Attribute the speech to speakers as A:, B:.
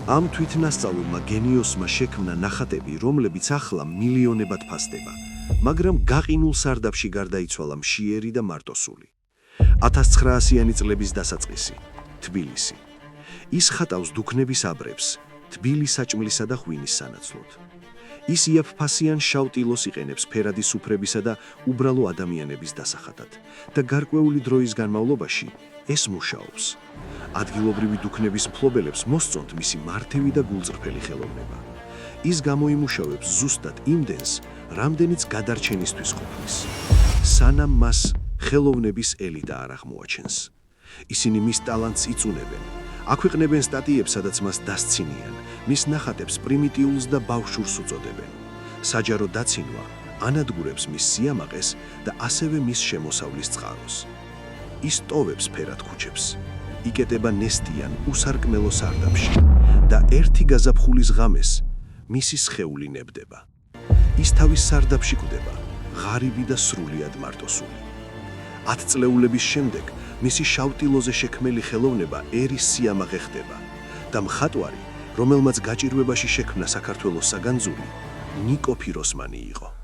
A: ამ თვითნასწავლულმა გენიოსმა შექმნა ნახატები, რომლებიც ახლა მილიონებად ფასდება, მაგრამ გაყინულ სარდაფში გარდაიცვალა მშიერი და მარტოსული. 1900-იანი წლების დასაწყისი, თბილისი. ის ხატავს დუქნების აბრებს, თბილი საჭმლისა და ღვინის სანაცვლოდ. ის იაფფასიან შავ ტილოს იყენებს ფერადი სუფრებისა და უბრალო ადამიანების დასახატად და გარკვეული დროის განმავლობაში ეს მუშაობს. ადგილობრივი დუქნების მფლობელებს მოსწონთ მისი მართევი და გულწრფელი ხელოვნება. ის გამოიმუშავებს ზუსტად იმდენს, რამდენიც გადარჩენისთვის ყოფნის. სანამ მას ხელოვნების ელიტა არ აღმოაჩენს. ისინი მის ტალანტს იწუნებენ. აქვეყნებენ სტატიებს, სადაც მას დასცინიან, მის ნახატებს პრიმიტიულს და ბავშვურს უწოდებენ. საჯარო დაცინვა ანადგურებს მის სიამაყეს და ასევე მის შემოსავლის წყაროს. ის ტოვებს ფერად ქუჩებს, იკეტება ნესტიან, უსარკმელო სარდაფში და ერთი გაზაფხულის ღამეს მისი სხეული ნებდება. ის თავის სარდაფში კვდება, ღარიბი და სრულიად მარტოსული. 10 წლეულების შემდეგ მისი შავ ტილოზე შექმნილი ხელოვნება ერის სიამაყე ხდება და მხატვარი, რომელმაც გაჭირვებაში შექმნა საქართველოს საგანძური, ნიკო ფიროსმანი იყო.